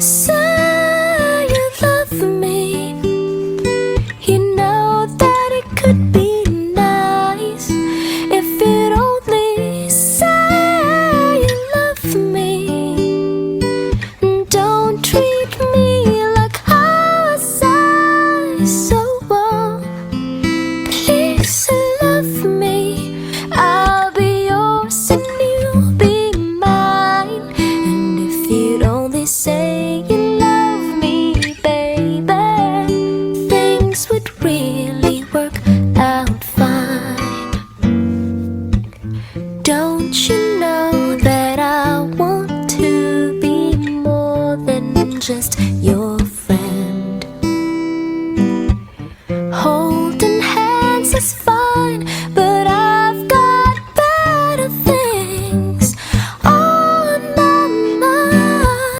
Say you love me. You know that it could be nice if you'd only say you love me. Don't treat me like how I say so well. Please love me. I'll be yours and you'll be mine. And if you'd only say you love me, baby, things would really work out fine. Don't you know that I want to be more than just your